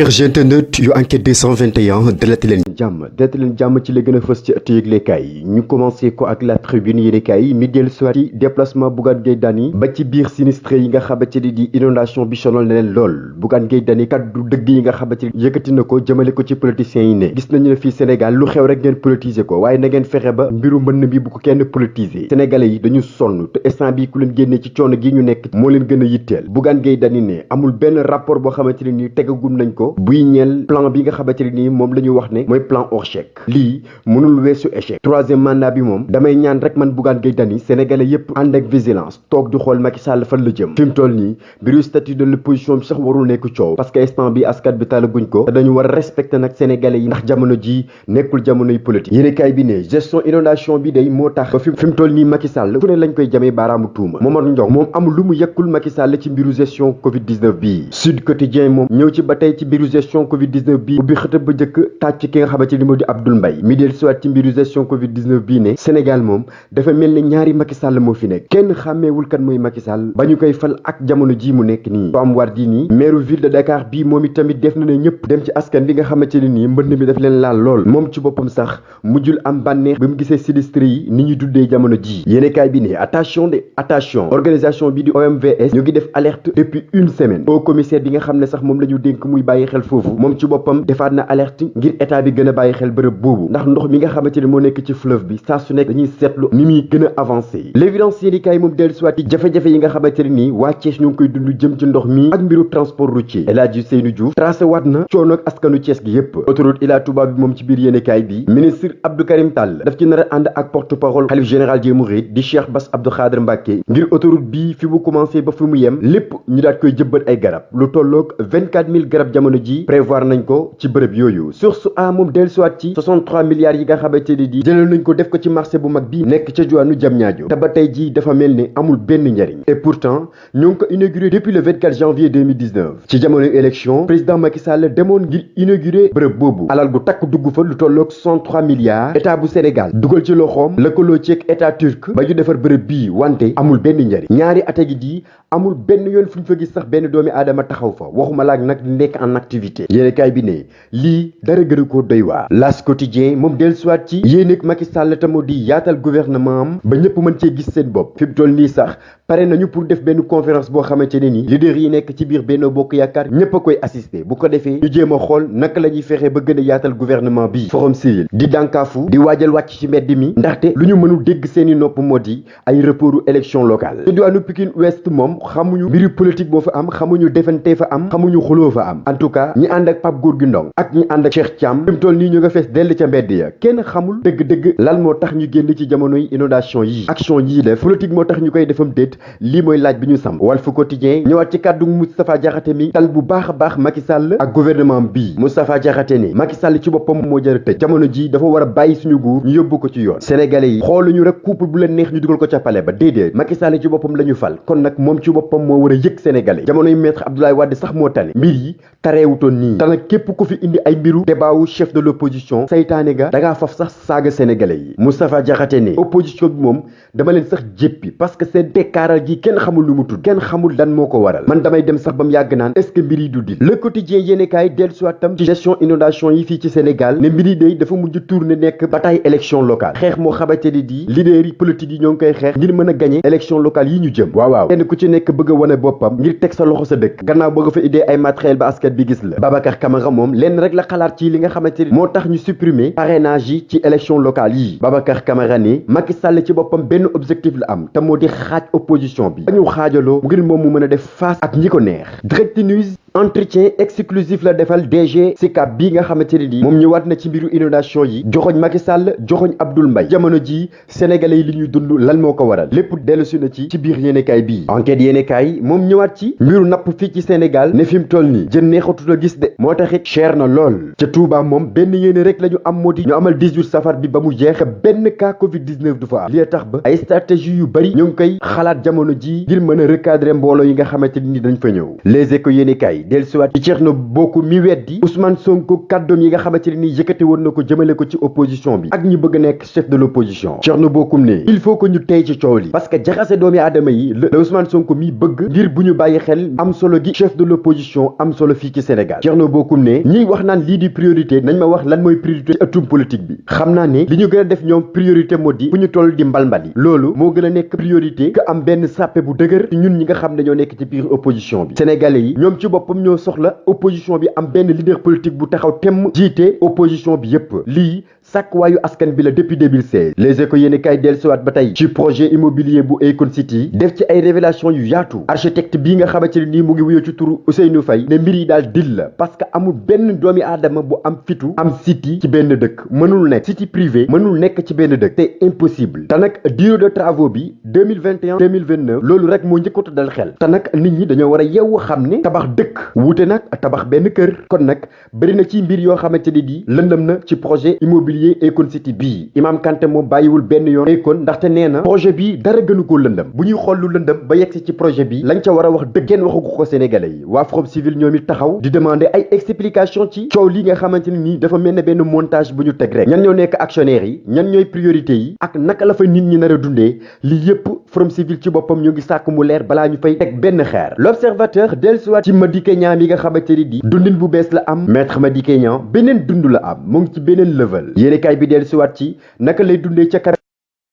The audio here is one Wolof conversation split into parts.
chers internautes yu enquête 221 dalati leen jàmm ci la gën a fës ci ëttu yëglekaay yi ñu commencé ko ak la tribune yéenekaay yi mi dellu soit ci déplacement Bougane Gueye Dany ba ci biir sinistre yi nga xamante ni di inondation bi sonal na leen lool Bougane Gueye Dany kaddu dëgg yi nga xamante ni yëkkati na ko jëmale ko ci politiciens yi ne gis nañu ne fii Sénégal lu xew rek ngeen politiser ko waaye na ngeen fexe ba mbiru mbënn bi bu ko kenn politiser sénégalais yi dañu sonn te instant bi ku leen génnee ci coono gi ñu nekk moo leen gën a yitteel Bougane Gueye Dany ne amul benn rapport boo xamante ne nii tegagum nañ ko buy ñeel plan bi nga xamante ne nii moom la ñu wax ne mooy plan hors chèque lii mënul weesu échec troisième mandat bi moom damay ñaan rek man Bougane Gueye Dany sénégalais yépp ànd ak vigilance toog di xool Macky Sall fan la jëm fi mu toll nii mbiru statut de l'opposition bi sax warul nekk coow parce que instant bi askan bi talaguñ ko te dañu war a respecter nag sénégalais yi ndax jamono ji nekkul jamonoy politique yéenekaay bi ne gestion inondation bi day moo tax ba fi mu toll nii Macky Sall fu ne lañ koy jamee baaraamu tuuma Momar Ndong moom amul lu mu yekkul Macky Sall ci mbiru gestion Covid 19 bii Sud Quotidien moom ñëw ci ba tey ci mbiru gestion Covid 19 bii ubbi xëtëb ba njëkk tàcc ki nga xamante ni moo di Abdoul Mbaye mi del soit ci mbiru gestion Covid 19 bii ne Sénégal moom dafa mel ne ñaari Macky Sall moo fi nekk kenn xàmmeewul kan mooy Macky Sall ba ñu koy fal ak jamono ji mu nekk nii Soham Wardini maire ville de Dakar bii moom it tamit def na ne ñëpp dem ci askan bi nga xamante ne nii mbënd mi daf leen laal lool moom ci boppam sax mujjul am bànneex bi mu gisee sinistre yi ni ñu duddee jamono ji yéenekaay bi ne attention organisation bi di OMVS ñu ngi def alerte depuis une semaine au commissaire bi nga xam ne sax moom la ñu dénk muy bàyyi xel foofu moom ci boppam defaat na alerte ngir état bi gën a bàyyi xel bërëb boobu ndax ndox mi nga xamante ne moo nekk ci fleuve bi saa su nekk dañuy seetlu ni muy gën a avancé l'évidence yéenekaay moom dellu soit ci jafe-jafe yi nga xamante ne nii waa Thiès ñu ngi koy dund jëm ci ndox mi ak mbiru transport routier El Hadji Seynou Diouf tracé waat na coono ak askanu Thiès gi yépp autoroute Ila Touba bi moom ci biir yéenekaay bi ministre Abdou Karim Tall daf ci nar a ànd ak porte-parole xalif général des Mourides di Cheikh Bass Abdou Khadre Mbacké ngir autoroute bii fi mu commencé ba fi mu yem lépp ñu daat koy jëbbat ay garab lu tolloog 24000 garab jamono ji prévoir nañ ko ci bërëb yooyu source a moom dellu soit ci 63 milliards yi nga xamante ne di jëlal nañ ko def ko ci marché bu mag bi nekk ca diwaanu Diamniadio te ba tey ji dafa mel ni amul benn njariñ et pourtant ñoo ngi ko inauguré depuis le 24 janvier 2019 ci jamono élection président Macky Sall demoon ngir inauguré bërëb boobu alal gu takk dugg fa lu tolloog 63 milliards état bu Sénégal dugal ci loxoom lëkkaloo ceeg état turc ba ñu defar bërëb bii wante amul benn njariñ ñaari ate gi di amul benn yoon fu ñu fa gis sax benn doomi aadama taxaw fa waxuma laak nag nekk en activité yéenekaay bi ne lii dara gënu ko doy waar L'As Quotidien moom dellu soit ci yéeneeg Macky Sall te moo di yaatal gouvernement am ba ñëpp mën cee gis seen bopp fi mu toll nii sax pare nañu pour def benn conférence boo xamante ne nii leader yi nekk ci biir Benno Bokk Yaakaar ñëpp a koy assister bu ko defee ñu jéem a xool naka la ñuy fexe ba gën a yaatal gouvernement bi forum civil di dànkaafu di waajal wàcc ci mbedd mi ndaxte lu ñu mënul dégg seeni nopp moo di ay reportu élection locale ci diwaanu Pikine Ouest moom xamuñu mbiri politique boo fa am xamuñu defante fa am xamuñu xuloo fa am en tout cas ñi ànd ak Pape Gorgui Ndong ak ñi ànd ak Cheikh Thiam fi mu toll nii ñu nga fees dell ca mbedd ya kenn xamul dëgg-dëgg lan moo tax ñu génn ci jamonoy inondation yi action yii def politique moo tax ñu koy defam déet lii mooy laaj bi ñu sam Walf Quotidien ñëwaat ci kàddu Moustapha Diakhaté mi tal bu baax a baax Macky Sall ak gouvernement bii Moustapha Diakhaté ne Macky Sall ci boppam moo jar a tëj jamono ji dafa war a bàyyi suñu nguur ñu yóbbu ko ci yoon sénégalais yi xooluñu rek couple bu leen neex ñu dugal ko ca palais ba déedéet Macky Sall ci boppam la ñu fal kon nag moom ci boppam moo war a yëg sénégalais jamonoy maître Abdoulaye Wade sax moo tane mbir yi tareewutoon nii te nag képp ku fi indi ay mbiru débat wu chef de l'opposition saytaane ga dangaa faf sax saaga sénégalais yi Moustapha Diakhaté ne opposition bi moom dama leen sax jéppi parce que seen tekkaaral gi kenn xamul lu mu tudd kenn xamul lan moo ko waral man damay dem sax ba mu yàgg naan est-ce que mbir yi du dil le quotidien yéenekaay dellu soit tam ci gestion inondation yi fii ci Sénégal ne mbir yi day dafa mujj tourné nekk bataille élection locale xeex moo xamante ni di leaders yi politique yi ñoo ngi koy xeex ngir mën a gagné élection locale yi ñu jëm waaw kenn ku ci nekk bëgg a wane boppam ngir teg sa loxo sa dëkk gannaaw bëgg fa idée ay matériel ba askan bi gis la Babacar Camara moom lenn rek la xalaat ci li nga xamante ni moo tax ñu supprimer parrainage yi ci élection locale yi Babacar Camara ne Macky Sall ci boppam benn objectif la am te moo di xaaj opposition bi dañu xaajaloo ngir moom mu mën a def face ak ñi ko neex Direct News entretien exclusif la defal DG Sicap bii nga xamante ne nii moom ñëwaat na ci mbiru inondation yi joxoñ Macky Sall joxoñ Abdoul Mbaye jamono ji sénégalais yi li ñuy dund lan moo ko waral lépp dellusi na ci biir yéenekaay bii enquête yéenekaay moom ñëwaat ci mbiru napp fii ci Sénégal ne fi mu toll nii jën neexatut a gis de moo taxit cher na lool ca Touba moom benn yéene rek la ñu am moo di ñu amal 18 safar bi ba mu jeex benn cas Covid 19 du fa am li tax ba ay stratégie yu bari ñu ngi koy xalaat jamono ji ngir mën a recadrer mbooloo yi nga xamante ni dañ fa ñëw Les Échos yéenekaay yéenekaay dellusiwaat ci Thierno Bocoum mi weddi Ousmane Sonko kàddoom yi nga xamante ne nii yëkkati woon na ko jëmale ko ci opposition bi ak ñi bëgg nekk chef de l'opposition. Thierno Bocoum ne il faut que ñu tey ci coow li parce que jaxase doomi aadama yi la Ousmane Sonko mi bëgg ngir bu ñu bàyyi xel am solo gi chef de l'opposition am solo fii ci Sénégal. Thierno Bocoum ne ñiy wax naan lii di priorité nañ ma wax lan mooy priorité ci ëttum politique bi xam naa ne li ñu gën a def ñoom priorité moo di fu ñu toll di mbalmbali loolu moo gën a nekk priorité que am benn sàppe bu dëgër ci ñun ñi nga xam ne ñoo nekk ci biir opposition bi. Sénégalais yi ñoom ci boppam ñoo soxla opposition bi am benn leader politique bu taxaw temm jiite opposition bi yépp lii sàkkwaayu askan bi la depuis 2016. Les Échos yéeni kaay dellusiwaat ba tey ci projet immobilier bu Akon City def ci ay révélation yu yaatu architecte bii nga xamante ne nii mu ngi wuyoo ci turu Ousseynou Faye ne mbir yi daal dil la parce que amul benn doomi aadama bu am fitu am city ci benn dëkk mënul nekk city privé mënul nekk ci benn dëkk c'est impossible te nag durée de travaux bi 2021 2029 loolu rek moo njëkkatu dal xel te nag nit ñi dañoo war a yeewu xam ne tabax dëkk wuute nag tabax benn kër kon nag bëri na ci mbir yoo xamante ne di lëndëm na ci projet immobilier Akon City bii Imam Kanté moom bàyyiwul benn yoon Akon ndaxte nee na projet bi dara gënu ko lëndëm bu ñuy xool lu lëndëm ba yegsi ci projet bi lañ ca war a wax dëgg kenn waxagu ko sénégalais yi waa Forum Civil ñoom it taxaw di demander ay explication ci coow li nga xamante ne nii dafa mel ne benn montage bu ñu teg rek ñan ñoo nekk actionnaires yi ñan ñooy priorité yi ak naka la fa nit ñi nar a dundee lii yépp Forum Civil ci boppam ñoo ngi sàkk mu leer balaa ñu fay teg benn xeer. L'Observateur dellusiwaat ci Madické Niang mi nga xamante ni di dundin bu bees la am maître Madické Niang beneen dund la am mu ngi ci beneen level yéenekaay bi dellusiwaat ci naka lay dundee ca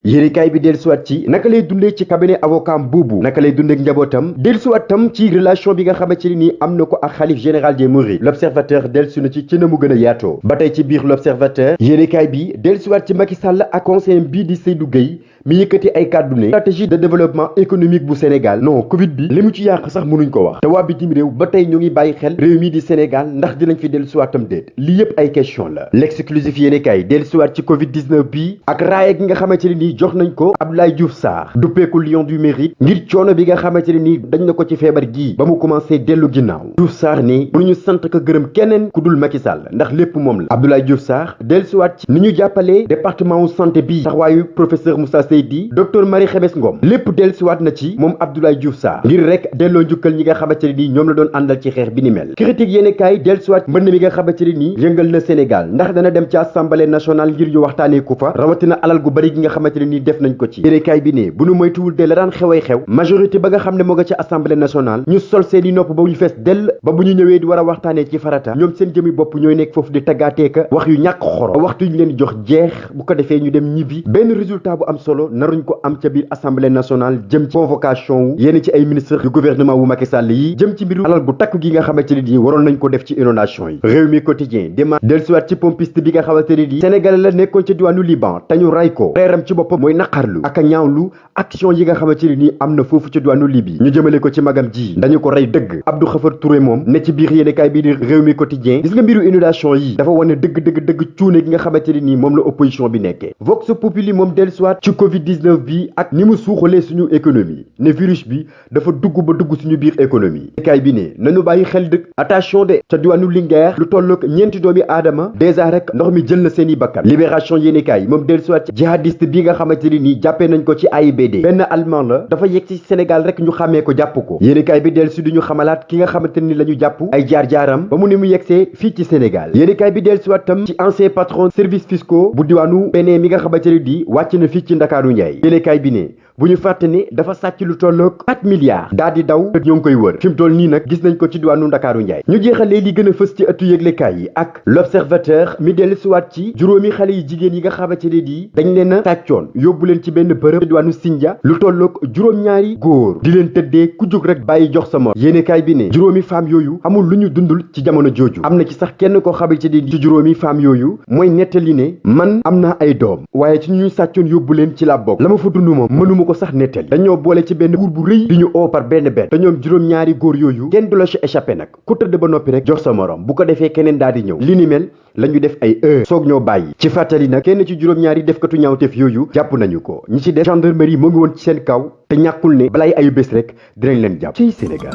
yéenekaay bi dellusiwaat ci naka lay dundee ci cabinet avocat boobu naka lay dundee ak njabootam dellusiwaat tam ci relation bi nga xamante ne nii am na ko ak xalif général des mourides L'Observateur dellusi na ci na mu gën a yaatoo ba tey ci biir L'Observateur yéenekaay bi dellusiwaat ci Macky Sall ak conseiller bii di Seydou Gueye mi yëkkati ay kàddu ne stratégie de développement économique bu Sénégal non Covid bi li mu ci yàq sax mënuñ ko wax te waa bitim réew ba tey ñu ngi bàyyi xel réew mi di Sénégal ndax dinañ fi dellusiwaatam déet lii yépp ay question la L'Exclusif yéenekaay dellusiwaat ci Covid 19 bi ak raaya gi nga xamante ne nii jox nañ ko Abdoulaye Diouf Sarr duppeeku Lion du Mérite ngir coono bi nga xamante ne nii dañ na ko ci feebar gii ba mu commencé dellu ginnaaw Diouf Sarr ni mënuñu sant ko gërëm keneen ku dul Macky Sall ndax lépp moom la Abdoulaye Diouf Sarr dellusiwaat ci ni ñu jàppalee département wu santé bi taxawaayu professeur Moussa Seydi docteur Marie Khemesse Ngom lépp dellusiwaat na ci moom Abdoulaye Diouf Sarr ngir rek delloo njukkal ñi nga xamante ne nii ñoom la doon àndal ci xeex bi ni mel critique yéenekaay dellusiwaat mbënn mi nga xamante ne nii yëngal na Sénégal ndax dana dem ci assemblée nationale ngir ñu waxtaanee ko fa rawatina alal gu bari gi nga xamante ne nii def nañ ko ci yéenekaay bi ne bu nu moytuwul de la daan xeway xew majorité ba nga xam ne moo nga ci assemblée nationale ñu sol seeni nopp ba ñu fees dell ba bu ñu ñëwee di war a waxtaanee ci farata ñoom seen jëmi bopp ñooy nekk foofu di taggaateeka wax yu ñàkk xoro ba waxtu ñu leen jox jeex bu ko defee ñu dem ñibbi benn résultat bu am solo naruñ ko am ca biir assemblée nationale jëm ci convocation wu yéen ci ay ministre du gouvernement wu Macky Sall yi jëm ci mbiru alal gu takku gi nga xamante ne nii waroon nañ ko def ci inondation yi réew mi quotidien dema dellusiwaat ci pompiste bi nga xamante ne nii sénégalais la nekkoon ca diwaanu Liban te ñu ray ko reeram ci boppam mooy naqarlu ak a ñaawlu action yi nga xamante ne nii am na foofu ca diwaanu Libye ñu jëmale ko ci magam ji dañu ko rey dëgg Abdou Khafar Touré moom ne ci biir yéenekaay bii di réew mi quotidien gis nga mbiru inondation yi dafa wane dëgg cuune gi nga xamante ne nii moom la opposition bi nekkee Vox Populi moom dellusiwaat ci Covid 19 bi ak ni mu suuxalee suñu économie ne virus bi dafa dugg suñu biir économie yéenekaay bi ne nañu bàyyi xel dëkk attention de ca diwaanu Linguère lu tollook ñeenti doomi aadama dèjà rek ndox mi jël na seeni bakkan libération yéenekaay moom dellusiwaat ci jihadiste bi nga xamante ne nii jàppee nañ ko ci AIBD benn allemand la dafa yegg ci Sénégal rek ñu xàmmee ko jàpp ko yéenekaay bi dellu si duñu xamalaat ki nga xamante ni la ñu jàpp ay jaar-jaaram ba mu ne mu yegsee fii ci Sénégal yéenekaay bi dellu si waat tam ci ancien patron services fiscaux bu diwaanu Bénin mi nga xamante ne di wàcc na fii ci Ndakaaru Njaay yéenekaay bi ne bu ñu fàtte ne dafa sàcc lu tolloog 4 milliards daal di daw te ñoo ngi koy wër fi mu toll nii nag gis nañ ko ci diwaanu Ndakaaru Njaay ñu jeexalee li gën a fës ci ëttu yëglekaay yi ak L'Observateur mi dellu si waat ci juróomi xale yi jigéen yi nga xamante ne di dañ leen a sàccoon yóbbu leen ci benn bërëb ci diwaanu Sindia lu tolloog juróom-ñaari góor di leen tëddee ku jóg rek bàyyi jox sa mor yéenekaay bi ne juróomi femme yooyu amul lu ñu dundul ci jamono jooju am na ci sax kenn koo xamante ne ci juróomi femme yooyu mooy nettali ne man am naa ay doom waaye ci ñu sàccoon yóbbu leen ci la bokk la ma fa dund moom mënuma ko sax nettali dañoo boole ci benn cour bu rëy di ñu oo par benn te ñoom juróom-ñaari góor yooyu kenn du la ci échappé nag ku tëdd ba noppi rek jox sa morom bu ko defee keneen daal di ñëw li ni mel la ñu def ay heure soog ñoo bàyyi ci fàttali nag kenn ci juróom-ñaari defkatu ñaawteef yooyu jàpp nañu ko ñi ci def gendarmerie moo ngi woon ci seen kaw te ñàkkul ne balay ayu bés rek dinañ leen jàpp ci Sénégal